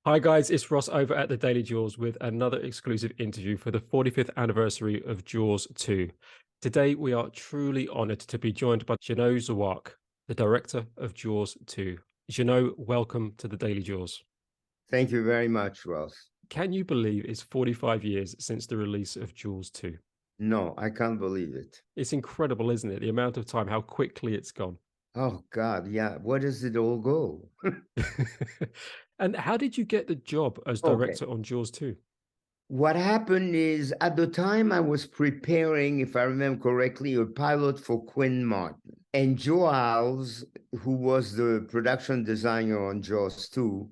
Hi guys, it's Ross over at the Daily Jules with another exclusive interview for the 45th anniversary of Jaws 2. Today we are truly honoured to be joined by Jeannot Szwarc, the director of Jaws 2. Jeannot, welcome to the Daily Jules. Thank you very much, Ross. Can you believe it's 45 years since the release of Jaws 2? No, I can't believe it. It's incredible, isn't it? The amount of time, how quickly it's gone. Oh God, yeah. Where does it all go? And how did you get the job as Okay. director on Jaws 2? What happened is at the time I was preparing, if I remember correctly, a pilot for Quinn Martin. And Jules, who was the production designer on Jaws 2,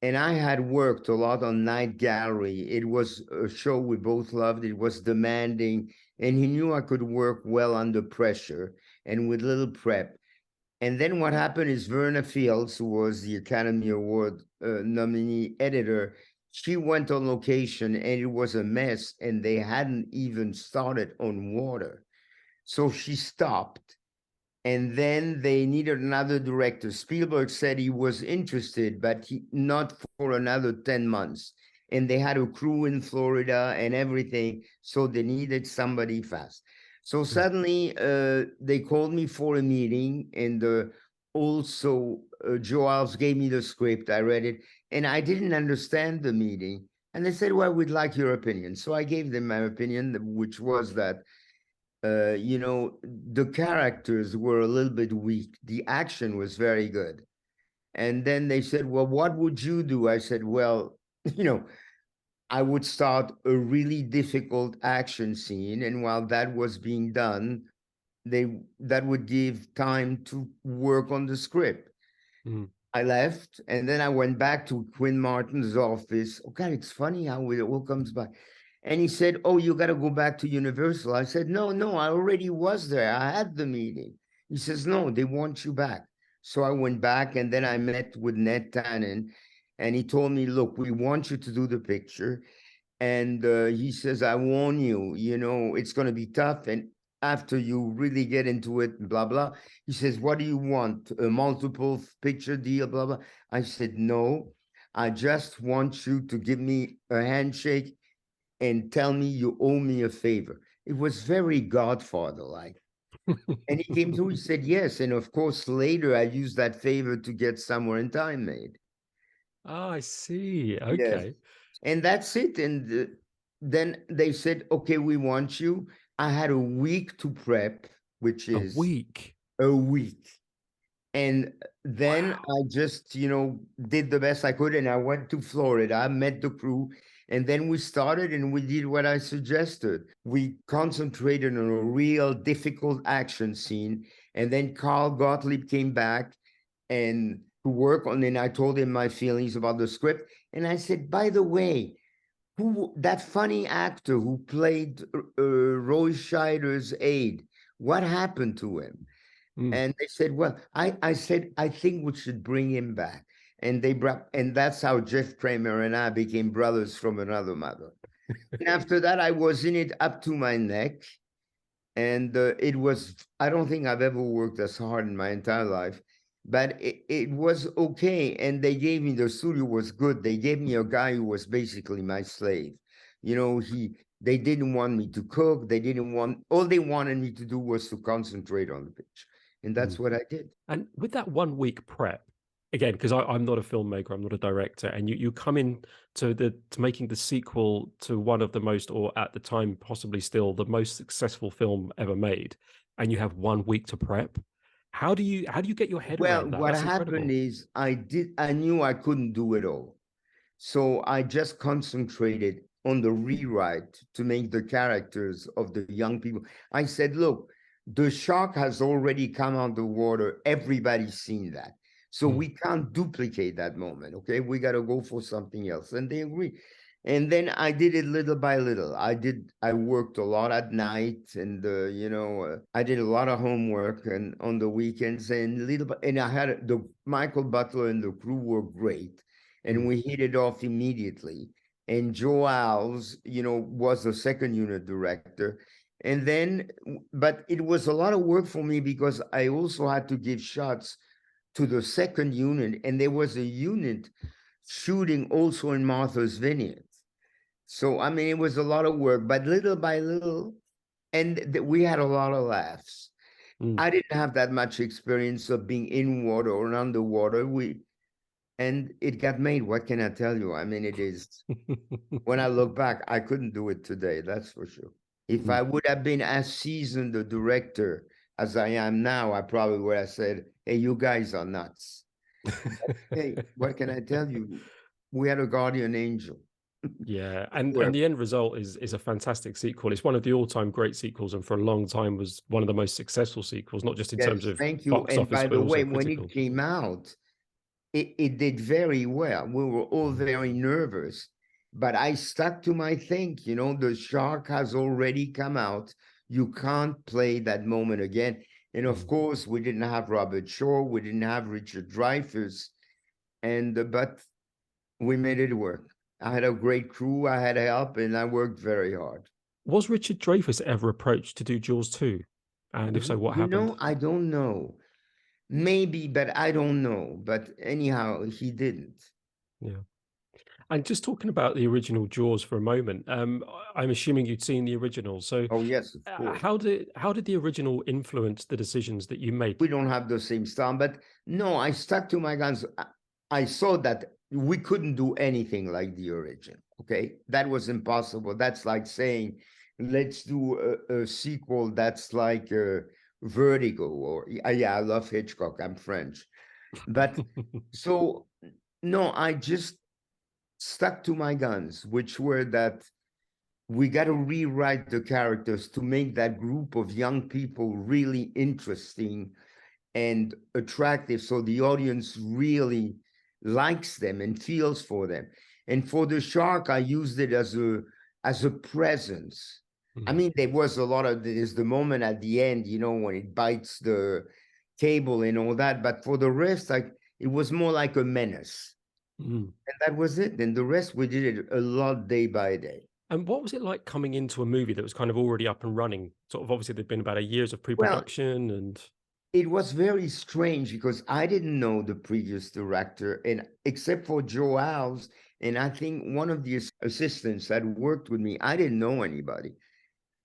and I had worked a lot on Night Gallery. It was a show we both loved. It was demanding, and he knew I could work well under pressure and with little prep. And then what happened is Verna Fields, who was the Academy Award nominee editor, she went on location and it was a mess, and they hadn't even started on water. So she stopped, and then they needed another director. Spielberg said he was interested, but not for another 10 months. And they had a crew in Florida and everything, so they needed somebody fast. So suddenly they called me for a meeting, and also Jules gave me the script. I read it, and I didn't understand the meeting. And they said, well, we'd like your opinion. So I gave them my opinion, which was that the characters were a little bit weak. The action was very good. And then they said, well, what would you do? I said, well, I would start a really difficult action scene. And while that was being done, that would give time to work on the script. Mm. I left, and then I went back to Quinn Martin's office. Okay, it's funny how it all comes back. And he said, oh, you got to go back to Universal. I said, no, I already was there. I had the meeting. He says, no, they want you back. So I went back, and then I met with Ned Tannen, and he told me, look, we want you to do the picture. And he says, I warn you, it's going to be tough. And after you really get into it, blah, blah, he says, what do you want? A multiple picture deal, blah, blah. I said, no, I just want you to give me a handshake and tell me you owe me a favor. It was very Godfather-like. And he came through, he said, yes. And of course, later I used that favor to get Somewhere in Time made. Oh, I see. Yes. Okay. And that's it. And then they said, okay, we want you. I had a week to prep, which A is week. a week. And then Wow. I just, did the best I could. And I went to Florida, I met the crew. And then we started and we did what I suggested. We concentrated on a real difficult action scene. And then Carl Gottlieb came back and to work on it. And I told him my feelings about the script. And I said, by the way, who that funny actor who played Roy Scheider's aide, what happened to him? Mm. And they said, well, I said, I think we should bring him back. And and that's how Jeff Kramer and I became brothers from another mother. And after that, I was in it up to my neck. And I don't think I've ever worked as hard in my entire life, but it was okay. And the studio was good. They gave me a guy who was basically my slave. They didn't want me to cook. All they wanted me to do was to concentrate on the pitch. And Mm. that's what I did. And with that 1 week prep, again, because I'm not a filmmaker, I'm not a director, and you come in to making the sequel to one of the most, or at the time possibly still the most successful film ever made, and you have 1 week to prep. How do you get your head Well, around that? what That's happened incredible. is I knew I couldn't do it all. So I just concentrated on the rewrite to make the characters of the young people. I said, look, the shark has already come out of the water. Everybody's seen that. So Mm. we can't duplicate that moment. Okay. We got to go for something else. And they agreed. And then I did it little by little. I worked a lot at night, and, I did a lot of homework and on the weekends, and and I had Michael Butler and the crew were great, and Mm. we hit it off immediately. And Joe Alves, was the second unit director. And then, but it was a lot of work for me because I also had to give shots to the second unit. And there was a unit shooting also in Martha's Vineyard. So, I mean, it was a lot of work, but little by little, and we had a lot of laughs. I didn't have that much experience of being in water or underwater. And it got made. What can I tell you? I mean, it is, when I look back, I couldn't do it today, that's for sure. If I would have been as seasoned a director as I am now, I probably would have said, hey, you guys are nuts. Hey, what can I tell you? We had a guardian angel. Yeah, and the end result is a fantastic sequel. It's one of the all-time great sequels, and for a long time was one of the most successful sequels, not just in terms of thank you. box And office, by but the way, also when critical. it came out, it did very well. We were all very nervous, but I stuck to my think. You know, the shark has already come out. You can't play that moment again. And of course, we didn't have Robert Shaw, we didn't have Richard Dreyfuss, and but we made it work. I had a great crew, I had help, and I worked very hard. Was Richard Dreyfuss ever approached to do Jaws 2? And if so, what happened? I don't know. Maybe, but I don't know. But anyhow, he didn't. Yeah. And just talking about the original Jaws for a moment, I'm assuming you'd seen the original. So, Oh yes, of course. how did the original influence the decisions that you made? We don't have the same style, but no, I stuck to my guns. I saw that we couldn't do anything like the original. Okay, that was impossible. That's like saying, let's do a sequel that's like Vertigo, or yeah, I love Hitchcock. I'm French, but so no, I just stuck to my guns, which were that we got to rewrite the characters to make that group of young people really interesting and attractive, so the audience really likes them and feels for them. And for the shark, I used it as a presence. I mean, there was a lot of, there's the moment at the end, you know, when it bites the table and all that, but for the rest, like, it was more like a menace. And that was it. And the rest, we did it a lot day by day. And what was it like coming into a movie that was kind of already up and running? Sort of, obviously, there'd been about a years of Well, pre-production, and it was very strange because I didn't know the previous director, and except for Joe Alves, and I think one of the assistants that worked with me, I didn't know anybody.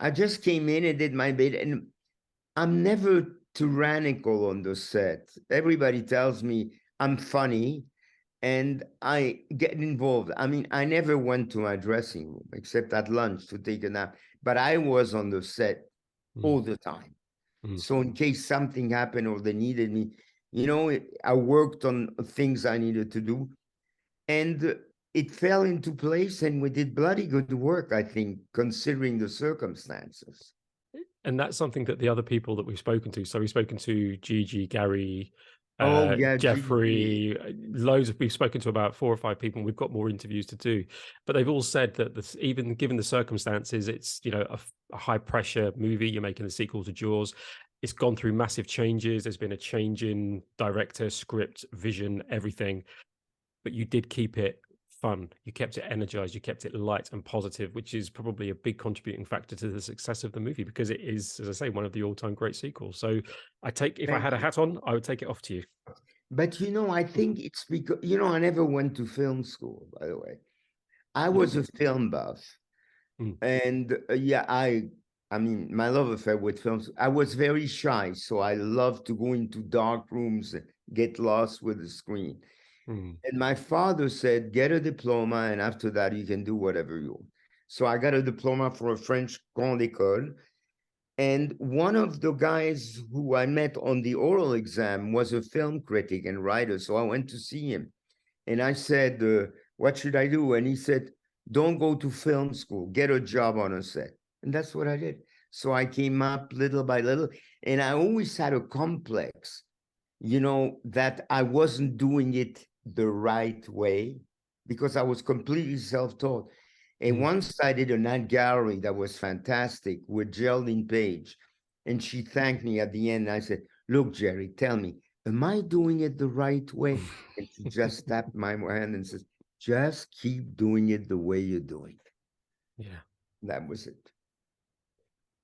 I just came in and did my bit, and I'm never tyrannical on the set. Everybody tells me I'm funny and I get involved. I mean, I never went to my dressing room except at lunch to take a nap, but I was on the set all the time. So in case something happened or they needed me, you know, I worked on things I needed to do, and it fell into place, and we did bloody good work, I think, considering the circumstances. and that's something that the other people that we've spoken to. So we've spoken to Gigi, Gary, Oh yeah, Jeffrey, loads of, we've spoken to about 4 or 5 people, and we've got more interviews to do, but they've all said that this, even given the circumstances, it's, you know, a high pressure movie. You're making the sequel to Jaws. It's gone through massive changes. There's been a change in director, script, vision, everything, but you did keep it fun. You kept it energized. You kept it light and positive, which is probably a big contributing factor to the success of the movie, because it is, as I say, one of the all-time great sequels. So I take, if I had a hat on, I would take it off to you. But you know, I think it's because, you know, I never went to film school, by the way. I was a film buff. And yeah, I mean, my love affair with films, I was very shy. So I loved to go into dark rooms and get lost with the screen. And my father said, get a diploma, and after that, you can do whatever you want. So I got a diploma from a French Grande École. And one of the guys who I met on the oral exam was a film critic and writer. So I went to see him. And I said, what should I do? And he said, don't go to film school, get a job on a set. And that's what I did. So I came up little by little. And I always had a complex, you know, that I wasn't doing it the right way because I was completely self-taught. And once I did an art gallery that was fantastic with Geraldine Page, and she thanked me at the end. I said, look, Jerry, tell me, am I doing it the right way? And she just tapped my hand and says, just keep doing it the way you're doing it. Yeah. That was it.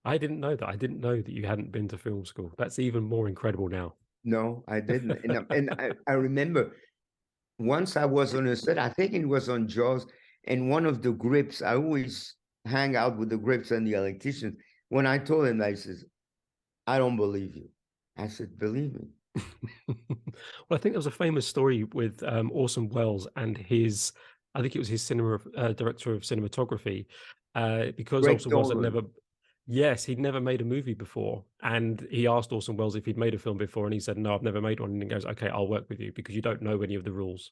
I didn't know that. I didn't know that you hadn't been to film school. That's even more incredible now. No, I didn't. And I remember once I was on a set, I think it was on Jaws, and one of the grips, I always hang out with the grips and the electricians. When I told him, I says, I don't believe you. I said, believe me. Well, I think there was a famous story with Orson Welles and his, I think it was his cinema director of cinematography, because Greg Orson Welles had Toland. never, yes, he'd never made a movie before, and he asked Orson Welles if he'd made a film before, and he said, "No, I've never made one." And he goes, "Okay, I'll work with you because you don't know any of the rules.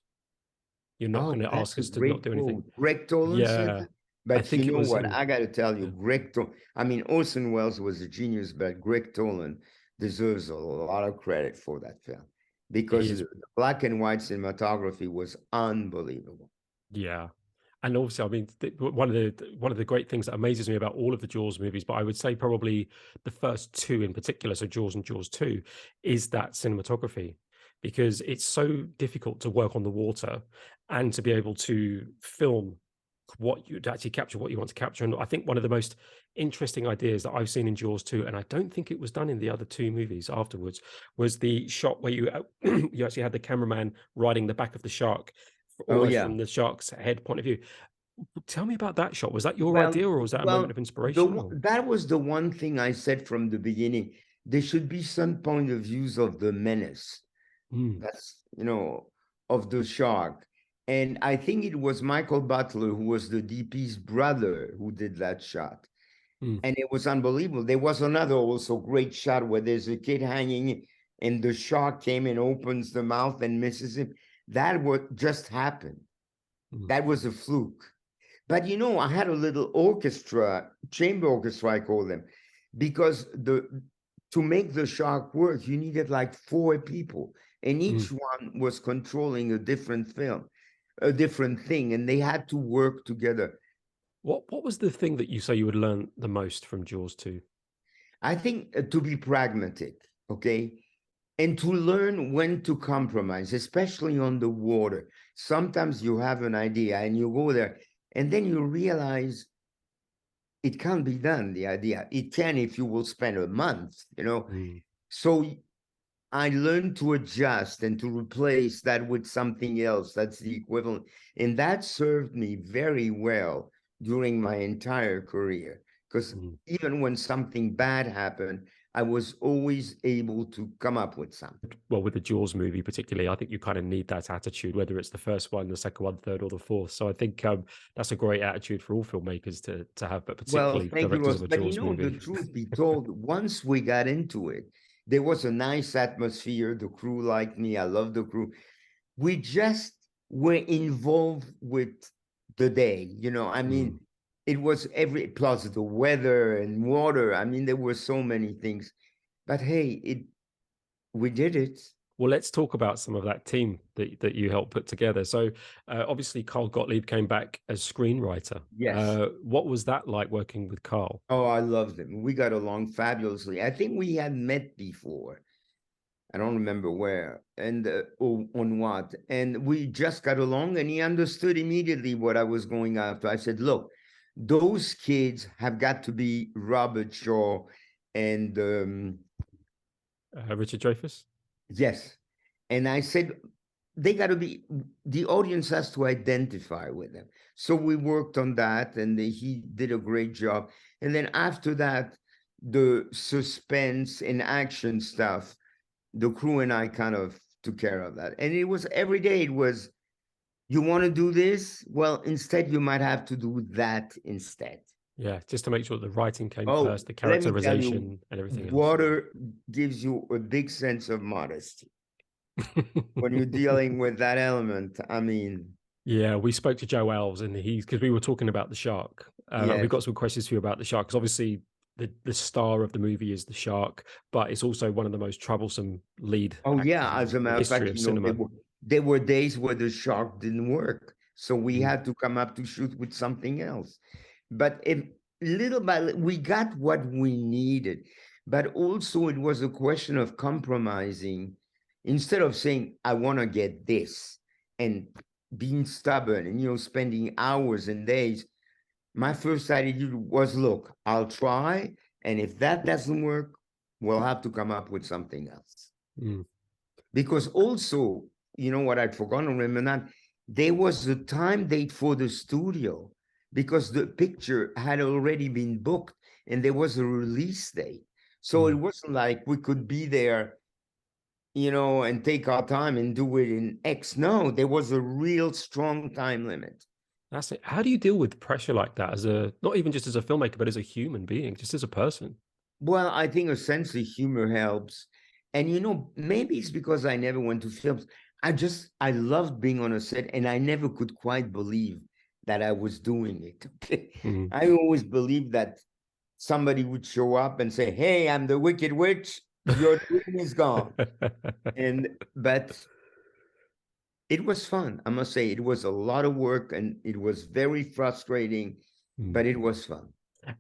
You're not Oh, going to that's ask a us to not great do anything." quote. Greg Toland said Yeah, that. I But you think it know was what? him. I got to tell you, Yeah, Greg Toland, I mean, Orson Welles was a genius, but Greg Toland deserves a lot of credit for that film he because is. the black and white cinematography was unbelievable. Yeah. And also, I mean, one of the great things that amazes me about all of the Jaws movies, but I would say probably the first two in particular, so Jaws and Jaws 2, is that cinematography, because it's so difficult to work on the water and to be able to film what you to actually capture what you want to capture. And I think one of the most interesting ideas that I've seen in Jaws 2, and I don't think it was done in the other two movies afterwards, was the shot where you you actually had the cameraman riding the back of the shark, Oh, almost yeah. from the shark's head point of view. Tell me about that shot. Was that your Well, idea, or was that a moment well, of inspiration? Or that was the one thing I said from the beginning. There should be some point of views of the menace. mm, That's, of the shark. And I think it was Michael Butler, who was the DP's brother, who did that shot. mm, And it was unbelievable. There was another also great shot where there's a kid hanging and the shark came and opens the mouth and misses him. That what just happened. mm, That was a fluke. But I had a little orchestra, chamber orchestra, I call them, because to make the shark work, you needed like four people, and mm. each one was controlling a different film, a different thing, and they had to work together. What was the thing that you say you would learn the most from Jaws 2? I think to be pragmatic, okay, and to learn when to compromise, especially on the water. Sometimes you have an idea and you go there, and then you realize it can't be done, the idea. It can if you will spend a month. Mm, So I learned to adjust and to replace that with something else that's the equivalent. And that served me very well during my entire career. Because mm. even when something bad happened, I was always able to come up with something. Well, with the Jaws movie particularly, I think you kind of need that attitude, whether it's the first one, the second one, third, or the fourth. So I think that's a great attitude for all filmmakers to have, but Well, particularly thank you, directors Ross. of a But Jaws the movie. truth be told, once we got into it, there was a nice atmosphere. The crew liked me. I love the crew. We just were involved with the day. I Mm. mean, it was plus the weather and water. I mean, there were so many things. But hey, we did it. Well, let's talk about some of that team that you helped put together. So, obviously, Carl Gottlieb came back as screenwriter. Yes. What was that like working with Carl? Oh, I loved him. We got along fabulously. I think we had met before. I don't remember where and on what. And we just got along, and he understood immediately what I was going after. I said, look, those kids have got to be Robert Shaw and Richard Dreyfuss? yes. And I said, they got to be, the audience has to identify with them. So we worked on that, and he did a great job. And then after that, the suspense and action stuff, the crew and I kind of took care of that. And it was every day, it was, you want to do this? Well, instead, you might have to do that instead. Yeah, just to make sure the writing came Oh, first, the let me tell you, characterization, and everything else. water gives you a big sense of modesty when you're dealing with that element. I mean, Yeah, we spoke to Joe Alves, and he's because we were talking about the shark. We've yes. got some questions for you about the shark, because obviously the star of the movie is the shark, but it's also one of the most troublesome lead Oh, actors yeah. As a in the matter of history fact, of there cinema. were days where the shark didn't work. So we Mm, had to come up to shoot with something else. But little by little, we got what we needed. But also, it was a question of compromising. Instead of saying, I want to get this and being stubborn and, spending hours and days, my first idea was, look, I'll try. And if that doesn't work, we'll have to come up with something else. mm, Because also, you know what I'd forgotten, remember that? There was a time date for the studio because the picture had already been booked and there was a release date. So it wasn't like we could be there, you know, and take our time and do it in X. No, there was a real strong time limit. That's it. How do you deal with pressure like that as a, not even just as a filmmaker, but as a human being, just as a person? Well, I think a sense of humor helps. And, you know, maybe it's because I never went to films. I loved being on a set and I never could quite believe that I was doing it. Okay. Mm. I always believed that somebody would show up and say, "Hey, I'm the Wicked Witch. Your dream is gone." But it was fun. I must say, it was a lot of work and it was very frustrating, but it was fun.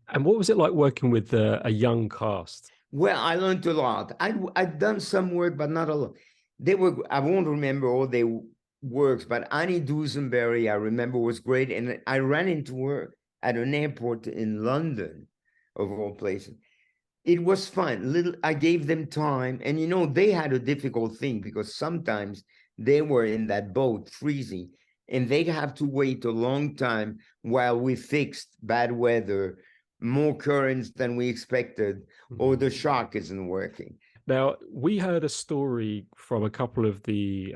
And what was it like working with a young cast? Well, I learned a lot. I'd done some work, but not a lot. I won't remember all their works, but Annie Dusenberry, I remember, was great. And I ran into her at an airport in London, of all places. It was fun. I gave them time. And, you know, they had a difficult thing because sometimes they were in that boat freezing and they'd have to wait a long time while we fixed bad weather, more currents than we expected, or the shark isn't working. Now, we heard a story from a couple of the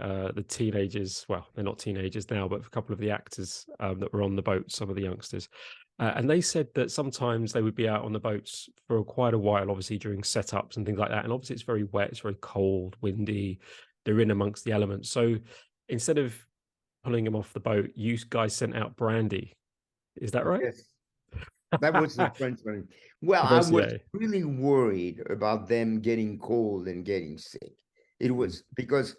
teenagers. Well, they're not teenagers now, but a couple of the actors that were on the boat, some of the youngsters. And they said that sometimes they would be out on the boats for quite a while, obviously during setups and things like that. And obviously it's very wet, it's very cold, windy. They're in amongst the elements. So instead of pulling them off the boat, you guys sent out brandy. Is that right? Yes. That was the French one. Well, I was really worried about them getting cold and getting sick. It was because,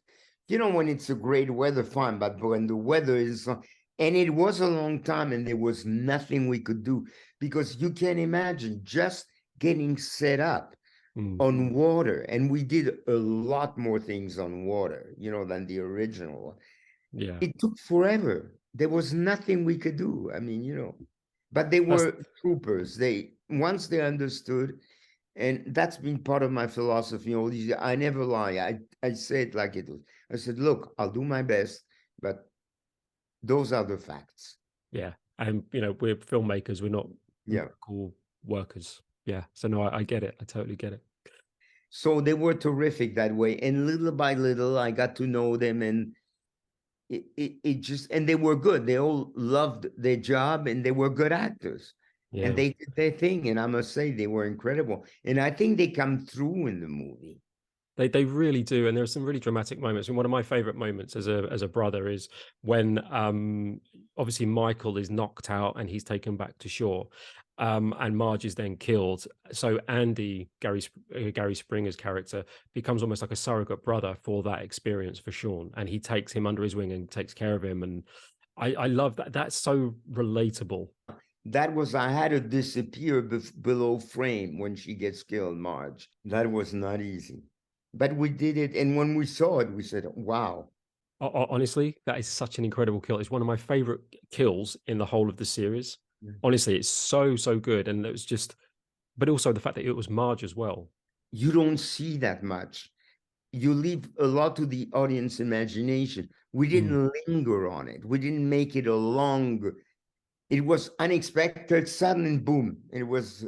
you know, when it's a great weather, fine, but when the weather is, and it was a long time and there was nothing we could do because you can imagine just getting set up on water. And we did a lot more things on water, you know, than the original one. Yeah. It took forever. There was nothing we could do. I mean, you know. But they were troopers. Once they understood, and that's been part of my philosophy all these years. I never lie. I say it like it was. I said, look, I'll do my best, but those are the facts. Yeah. And you know, we're filmmakers, we're not cool workers. Yeah. So no, I get it. I totally get it. So they were terrific that way. And little by little, I got to know them and it just, and they were good. They all loved their job and they were good actors. Yeah. And they did their thing. And I must say they were incredible. And I think they come through in the movie. They really do, and there are some really dramatic moments. And one of my favorite moments as a brother is when obviously Michael is knocked out and he's taken back to shore, and Marge is then killed. So Andy, Gary Springer's character, becomes almost like a surrogate brother for that experience for Sean, and he takes him under his wing and takes care of him. And I love that. That's so relatable. That was, I had to disappear below frame when she gets killed, Marge. That was not easy. But we did it, and when we saw it, we said, wow. Honestly, that is such an incredible kill. It's one of my favorite kills in the whole of the series. Honestly, it's so good. And it was just, but also the fact that it was Marge as well. You don't see that much. You leave a lot to the audience imagination. We didn't linger on it. We didn't make it a long, it was unexpected, sudden, and boom. It was.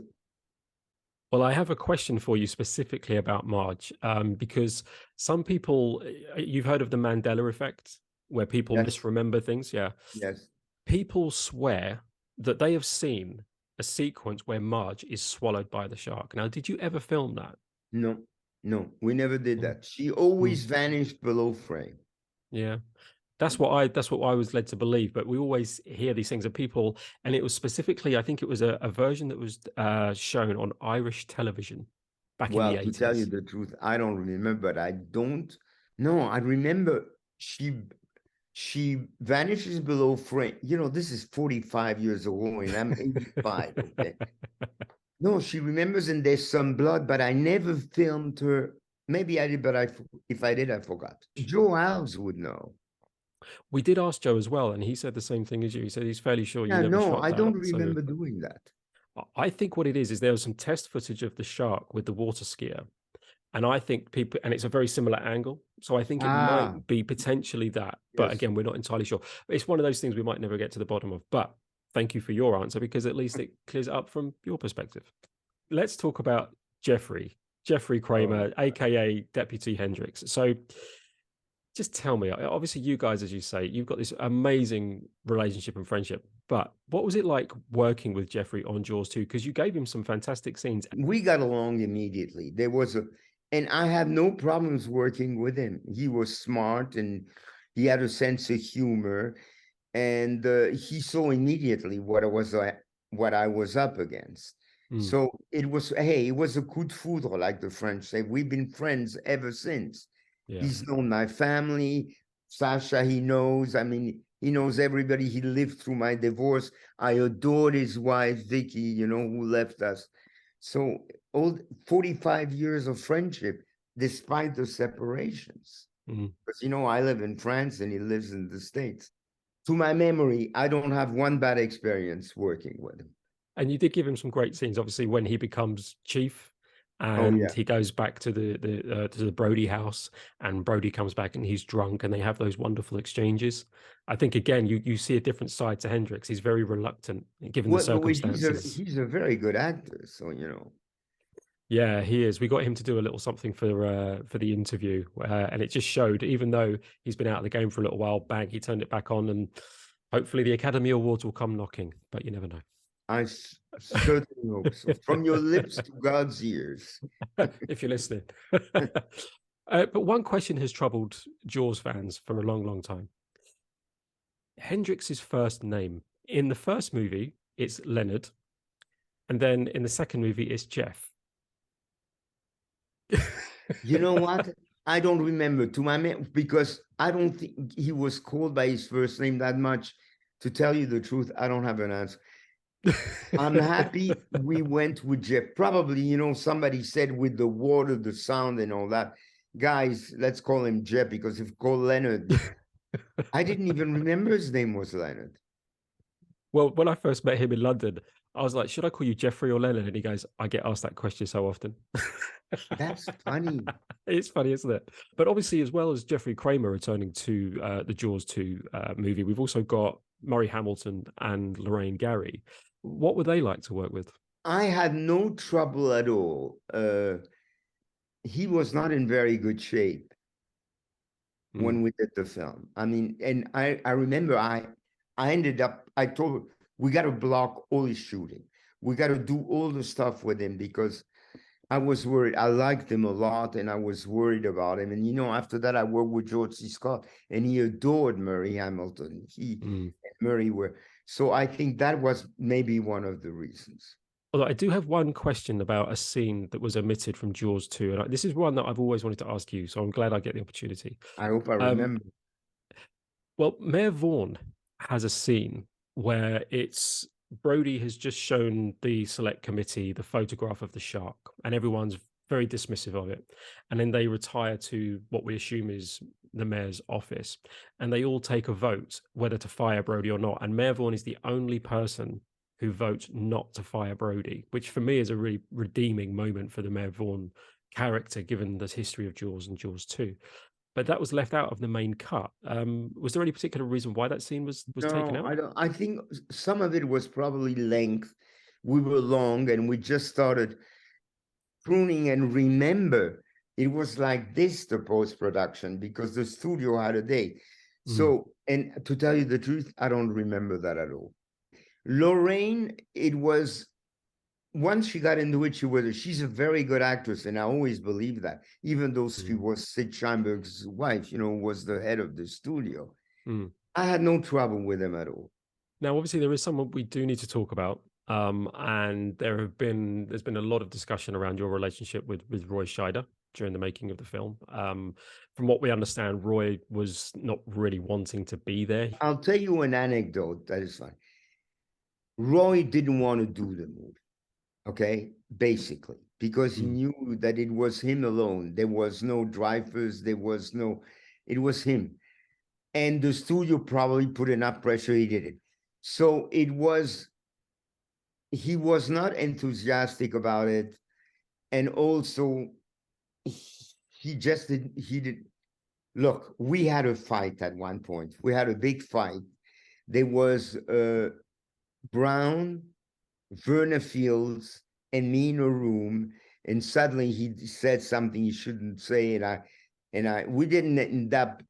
Well, I have a question for you specifically about Marge, because some people, you've heard of the Mandela effect, where people misremember things. Yeah. Yes. People swear that they have seen a sequence where Marge is swallowed by the shark. Now, did you ever film that? No, we never did that. She always vanished below frame. Yeah. That's what I was led to believe, but we always hear these things of people, and it was specifically, I think it was a version that was shown on Irish television back in the 80s. To tell you the truth, I don't remember, but I don't. No, I remember she vanishes below frame. You know, this is 45 years ago, and I'm 85. Okay. No, she remembers, and there's some blood, but I never filmed her. Maybe I did, but if I did, I forgot. Joe Alves would know. We did ask Joe as well, and he said the same thing as you. He said he's fairly sure you never shot that. No, I don't remember doing that. I think what it is there was some test footage of the shark with the water skier, And I think people, and it's a very similar angle. So I think it Ah, might be potentially that, but yes. again, we're not entirely sure. It's one of those things we might never get to the bottom of. But thank you for your answer, because at least it clears it up from your perspective. Let's talk about Jeffrey Oh, Kramer, aka Deputy Hendrix. So just tell me, obviously, you guys, as you say, you've got this amazing relationship and friendship. But what was it like working with Jeffrey on Jaws 2? Because you gave him some fantastic scenes. we got along immediately. There was a, and I have no problems working with him. He was smart and he had a sense of humor, and he saw immediately what I was up against. Mm, So it was, hey, it was a coup de foudre, like the French say. We've been friends ever since. yeah. He's known my family. Sasha, he knows. I mean, he knows everybody. He lived through my divorce. I adored his wife, Vicky, who left us. So old 45 years of friendship, despite the separations. Mm. Because, I live in France and he lives in the States. To my memory, I don't have one bad experience working with him. And you did give him some great scenes, obviously, when he becomes chief Oh, and yeah. he goes back to the Brody house, and Brody comes back and he's drunk, and they have those wonderful exchanges. I think again, you see a different side to Hendrix. He's very reluctant, given the Well, he's a circumstances. he's a very good actor, so Yeah, he is. We got him to do a little something for the interview, and it just showed. Even though he's been out of the game for a little while, bang, he turned it back on, and hopefully the Academy Awards will come knocking. But you never know. certainly hope so. From your lips to God's ears. If you're listening. But one question has troubled Jaws fans for a long, long time. Hendrix's first name. In the first movie, it's Leonard, and then in the second movie, it's Jeff. You know what? I don't remember to my man because I don't think he was called by his first name that much. To tell you the truth, I don't have an answer. I'm happy we went with Jeff. Probably, somebody said with the water, the sound, and all that. Guys, let's call him Jeff because if called Leonard, I didn't even remember his name was Leonard. Well, when I first met him in London, I was like, should I call you Jeffrey or Leonard? And he goes, I get asked that question so often. That's funny. It's funny, isn't it? But obviously, as well as Jeffrey Kramer returning to the Jaws 2 movie, we've also got Murray Hamilton and Lorraine Gary. What were they like to work with? I had no trouble at all. He was not in very good shape Mm, when we did the film. I mean, and I remember I ended up, I told we got to block all his shooting. We got to do all the stuff with him because I was worried. I liked him a lot and I was worried about him. And after that, I worked with George C. Scott and he adored Murray Hamilton. He mm. and Murray were. So I think that was maybe one of the reasons. Although I do have one question about a scene that was omitted from Jaws 2. And this is one that I've always wanted to ask you. So I'm glad I get the opportunity. I hope I Um, remember. Well, Mayor Vaughn has a scene where it's Brody has just shown the select committee the photograph of the shark, and everyone's very dismissive of it. And then they retire to what we assume is the mayor's office, and they all take a vote whether to fire Brody or not. And Mayor Vaughn is the only person who votes not to fire Brody, which for me is a really redeeming moment for the Mayor Vaughn character, given the history of Jaws and Jaws 2. But that was left out of the main cut. Was there any particular reason why that scene was taken No, out? I don't. I think some of it was probably length. We were long and we just started pruning. And remember, it was like this, the post production, because the studio had a day. Mm, So, and to tell you the truth, I don't remember that at all. Lorraine, it was once she got into it, she's a very good actress, and I always believe that, even though she mm, was Sid Sheinberg's wife, was the head of the studio. mm. I had no trouble with him at all. Now, obviously, there is someone we do need to talk about, and there's been a lot of discussion around your relationship with Roy Scheider during the making of the film. From what we understand, Roy was not really wanting to be there. I'll tell you an anecdote that is fine. Roy didn't want to do the movie, okay, basically, because he Mm, knew that it was him alone. There was no Dreyfus, it was him. And the studio probably put enough pressure, he did it. So he was not enthusiastic about it. And also, he just didn't, he did. Look, we had a fight at one point. We had a big fight. There was Brown, Verna Fields, and me in a room, and suddenly he said something he shouldn't say, and we didn't end up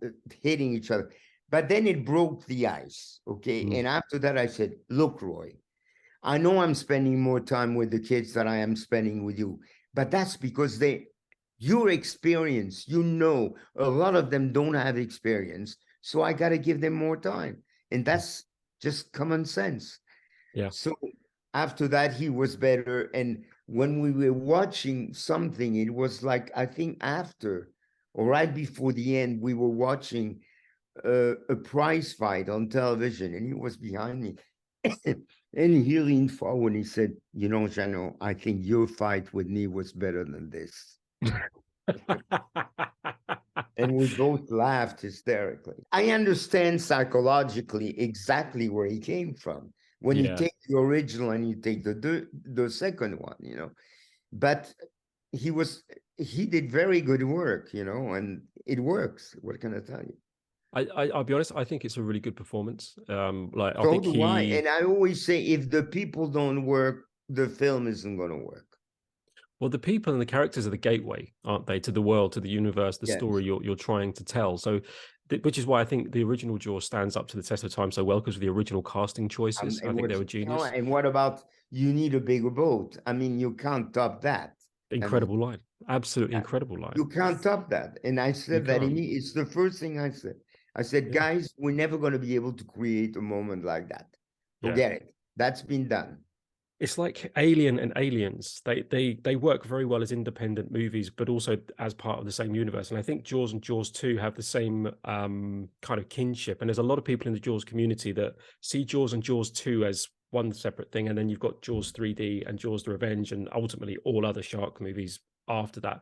hitting each other. But then it broke the ice, okay? And after that, I said, look, Roy, I know I'm spending more time with the kids than I am spending with you, but that's because your experience, a lot of them don't have experience, so I got to give them more time. And that's just common sense. Yeah. So after that, he was better. And when we were watching something, it was like, I think after or right before the end, we were watching a prize fight on television, and he was behind me. And he leaned forward and he said, Jeannot, I think your fight with me was better than this. And we both laughed hysterically. I understand psychologically exactly where he came from. When you take the original and you take the second one, but he did very good work, and it works. What can I tell you? I'll be honest, I think it's a really good performance. Like I So think do I. And I always say, if the people don't work, the film isn't going to work. Well, the people and the characters are the gateway, aren't they, to the world, to the universe, the story you're trying to tell. So, which is why I think the original Jaws stands up to the test of time so well, because of the original casting choices. I think they were genius. And what about you need a bigger boat? I mean, you can't top that. Incredible line. Absolutely incredible line. You can't top that. And I said that it's the first thing I said. I said, guys, we're never going to be able to create a moment like that. Forget it. That's been done. It's like Alien and Aliens. They work very well as independent movies, but also as part of the same universe. And I think Jaws and Jaws 2 have the same kind of kinship. And there's a lot of people in the Jaws community that see Jaws and Jaws 2 as one separate thing. And then you've got Jaws 3D and Jaws the Revenge and ultimately all other shark movies after that.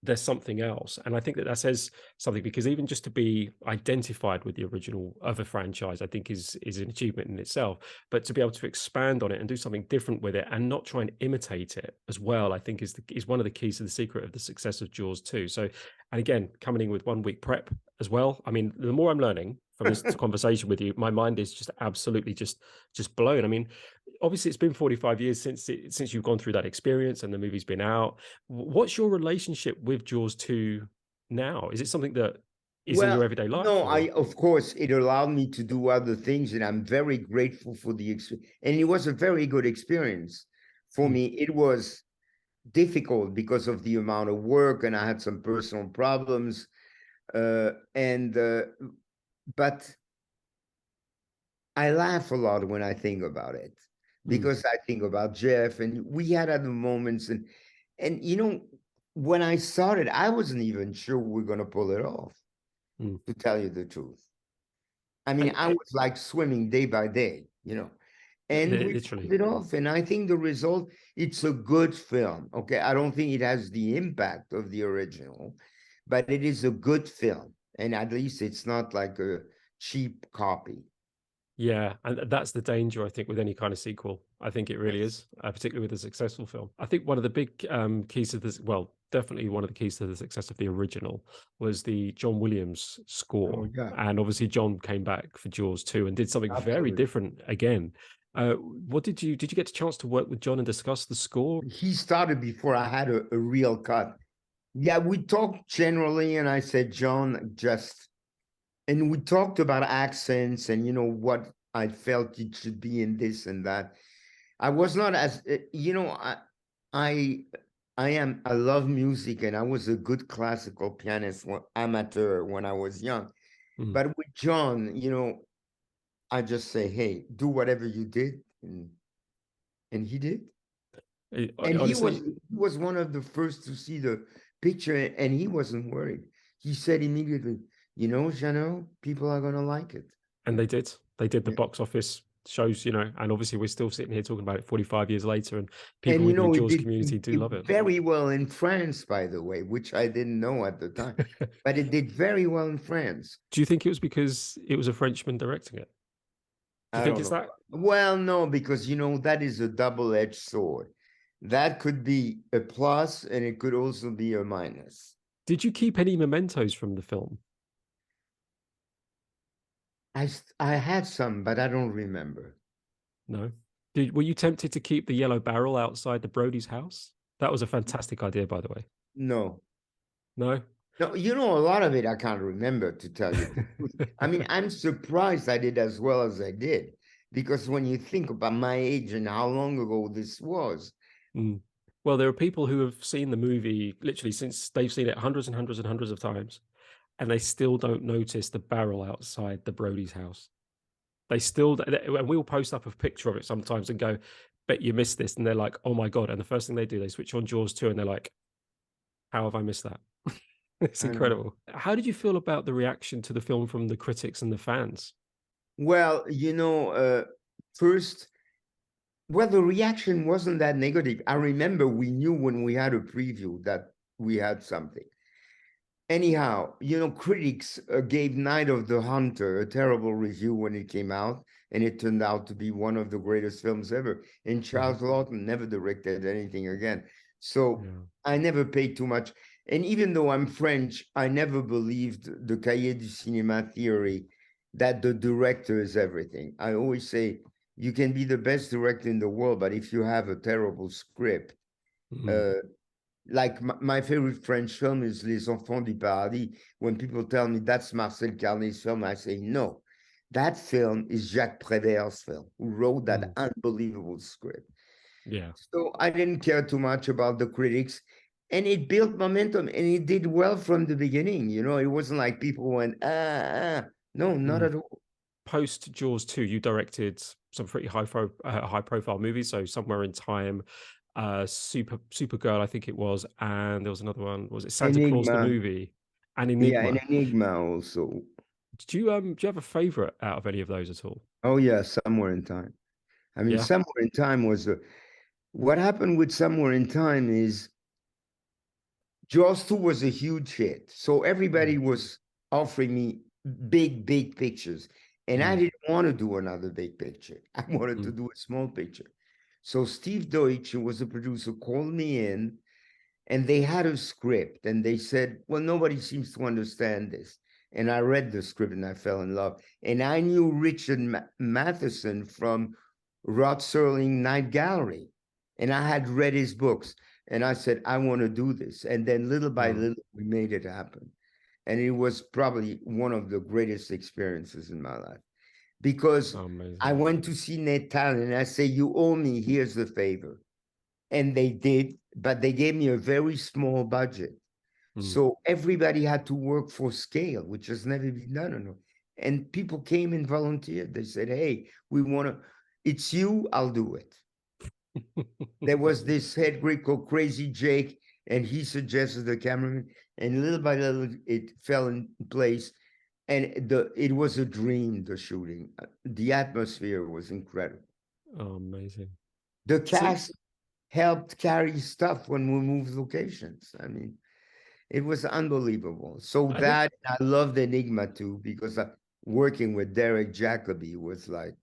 There's something else. And I think that says something, because even just to be identified with the original of a franchise, I think is an achievement in itself. But to be able to expand on it and do something different with it and not try and imitate it as well, I think is one of the keys to the secret of the success of Jaws 2. So, and again, coming in with 1 week prep as well. I mean, the more I'm learning from this conversation with you, my mind is just absolutely just blown. I mean, obviously it's been 45 years since you've gone through that experience and the movie's been out. What's your relationship with Jaws 2 now? Is it something that is in your everyday life? No, of course, it allowed me to do other things, and I'm very grateful for the experience. And it was a very good experience for me. It was difficult because of the amount of work, and I had some personal problems. But I laugh a lot when I think about it, because I think about Jeff, and we had other moments, and when I started, I wasn't even sure we were going to pull it off, to tell you the truth. I mean, I was like swimming day by day, and we pulled it off. And I think the result, it's a good film. Okay, I don't think it has the impact of the original, but it is a good film, and at least it's not like a cheap copy. Yeah, and that's the danger, I think, with any kind of sequel. I think it really is, particularly with a successful film. I think one of the big keys to this, well, definitely one of the keys to the success of the original was the John Williams score. And obviously John came back for Jaws 2 and did something very different again. Did you get a chance to work with John and discuss the score? He started before I had a real cut. Yeah, we talked generally, and I said, John, and we talked about accents and, what I felt it should be in this and that. I was not as, I love music, and I was a good classical pianist, amateur, when I was young. But with John, I just say, hey, do whatever you did. And he did. And honestly, he was one of the first to see the picture, and he wasn't worried. He said immediately, Jeannot, people are going to like it. And they did. They did. The box office shows, and obviously we're still sitting here talking about it 45 years later, and people in the Jaws community do love it. Very well in France, by the way, which I didn't know at the time, but it did very well in France. Do you think it was because it was a Frenchman directing it? Do you think it's that? Well, no, because, that is a double-edged sword. That could be a plus, and it could also be a minus. Did you keep any mementos from the film? I had some, but I don't remember. No. Were you tempted to keep the yellow barrel outside the Brody's house? That was a fantastic idea, by the way. No. No? No, you know, a lot of it I can't remember, to tell you the truth. I mean, I'm surprised I did as well as I did, because when you think about my age and how long ago this was. Mm. Well, there are people who have seen the movie literally since they've seen it hundreds and hundreds and hundreds of times, and they still don't notice the barrel outside the Brody's house. They still, and we'll post up a picture of it sometimes and go, bet you missed this. And they're like, oh my God. And the first thing they do, they switch on Jaws 2 and they're like, how have I missed that? It's I know. incredible. How did you feel about the reaction to the film from the critics and the fans? Well, you know, first, well, the reaction wasn't that negative. I remember we knew when we had a preview that we had something. Anyhow, you know, critics gave Night of the Hunter a terrible review when it came out, and it turned out to be one of the greatest films ever. And Mhm. Charles Lawton never directed anything again. So Yeah. I never paid too much. And even though I'm French, I never believed the Cahiers du Cinéma theory that the director is everything. I always say you can be the best director in the world, but if you have a terrible script, Mhm. uh, like my favorite French film is Les Enfants du Paradis. When people tell me that's Marcel Carné's film, I say no. That film is Jacques Prévert's film, who wrote that Mhm. unbelievable script. Yeah. So I didn't care too much about the critics, and it built momentum, and it did well from the beginning. You know, it wasn't like people went, no, not Mhm. at all. Post Jaws 2, you directed some pretty high profile movies. So Somewhere in Time, Supergirl, I think it was, and there was another one. Was it Santa Claus the Enigma, movie and yeah, and Enigma? Enigma also. Do you have a favorite out of any of those at all? Oh yeah, Somewhere in Time. I mean, Yeah. Somewhere in Time was what happened with Somewhere in Time is Jaws 2 was a huge hit. So everybody Mm. was offering me big, big pictures. And I Mm. didn't want to do another big picture. I wanted to Mm. do a small picture. So Steve Deutsch, who was a producer, called me in, and they had a script. And they said, well, nobody seems to understand this. And I read the script and I fell in love. And I knew Richard Matheson from Rod Serling Night Gallery. And I had read his books. And I said, I want to do this. And then little by Mm. little, we made it happen. And it was probably one of the greatest experiences in my life because I Amazing. went to see Natal and I say, you owe me, here's the favor. And they did, but they gave me a very small budget. Mm. So everybody had to work for scale, which has never been done. And people came and volunteered. They said, hey, we want to, it's you, I'll do it. There was this head Greek called Crazy Jake, and he suggested the cameraman, and little by little it fell in place. And it was a dream, the shooting. The atmosphere was incredible. Oh, amazing. The So cast helped carry stuff when we moved locations. I mean, it was unbelievable. So I think that I loved Enigma too, because working with Derek Jacobi was like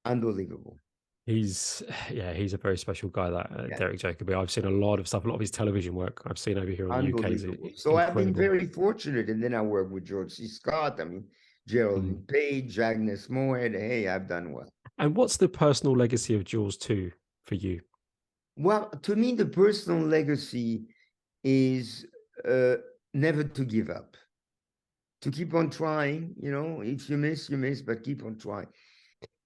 unbelievable. he's, yeah, he's a very special guy, that Yeah, Derek Jacobi. I've seen a lot of stuff, a lot of his television work I've seen over here in the UK is unbelievable. So I've been incredible. very fortunate. And then I worked with George C. Scott. I mean, Mm. Geraldine Page, Agnes Moorehead. Hey, I've done well. And what's the personal legacy of Jaws 2 for you? Well, to me, the personal legacy is uh, never to give up, to keep on trying. You know, if you miss, you miss, but keep on trying.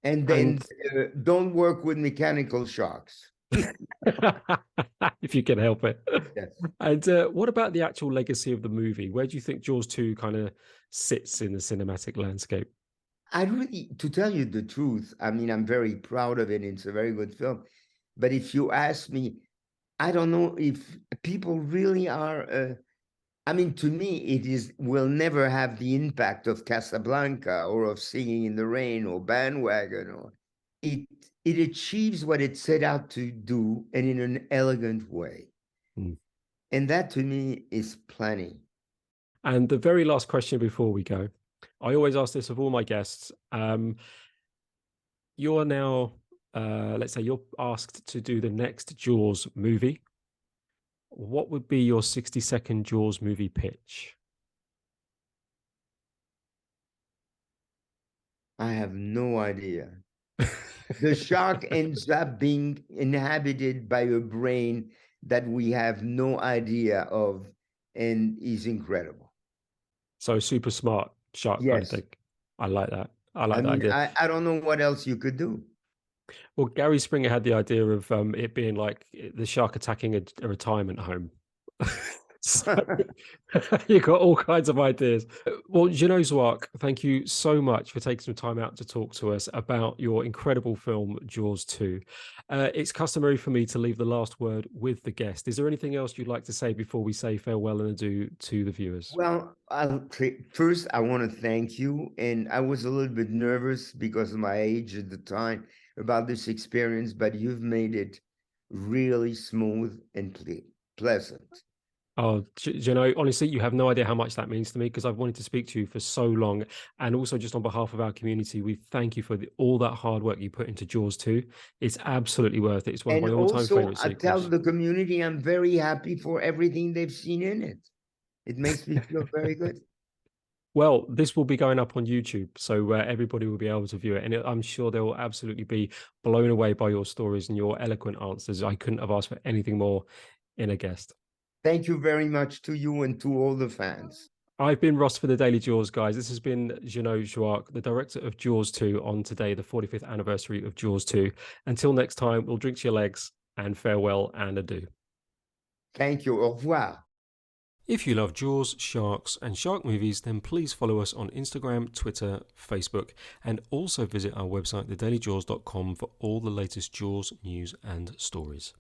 And And then don't work with mechanical sharks. if you can help it. Yes. And what about the actual legacy of the movie? Where do you think Jaws 2 kind of sits in the cinematic landscape? I really, to tell you the truth, I mean, I'm very proud of it. It's a very good film. But if you ask me, I don't know if people really are. I mean, to me, it is will never have the impact of Casablanca or of Singing in the Rain or Bandwagon. Or it it achieves what it set out to do, and in an elegant way. Mm. And that to me is plenty. And the very last question before we go, I always ask this of all my guests. You're now let's say you're asked to do the next Jaws movie. What would be your 60-second Jaws movie pitch? I have no idea. The shark ends up being inhabited by a brain that we have no idea of and is incredible. So super smart shark kind of Yes. thing. I like that. I I like that mean, idea. I don't know what else you could do. Well, Gary Springer had the idea of it being like the shark attacking a retirement home. So you got all kinds of ideas. Well, Jeannot Szwarc, thank you so much for taking some time out to talk to us about your incredible film, Jaws 2. It's customary for me to leave the last word with the guest. Is there anything else you'd like to say before we say farewell and adieu to the viewers? Well, first, I want to thank you. And I was a little bit nervous because of my age at the time about this experience, but you've made it really smooth and pleasant. Oh, Jeannot, honestly, you have no idea how much that means to me because I've wanted to speak to you for so long. And also, just on behalf of our community, we thank you for all that hard work you put into Jaws 2. It's absolutely worth it. It's one of And my all-time also, favorite I tell sequels. the community I'm very happy for everything they've seen in it. It makes me feel very good. Well, this will be going up on YouTube, so everybody will be able to view it. And I'm sure they will absolutely be blown away by your stories and your eloquent answers. I couldn't have asked for anything more in a guest. Thank you very much to you and to all the fans. I've been Ross for the Daily Jaws, guys. This has been Jeannot Szwarc, the director of Jaws 2, on today, the 45th anniversary of Jaws 2. Until next time, we'll drink to your legs and farewell and adieu. Thank you. Au revoir. If you love Jaws, sharks, and shark movies, then please follow us on Instagram, Twitter, Facebook, and also visit our website, thedailyjaws.com, for all the latest Jaws news and stories.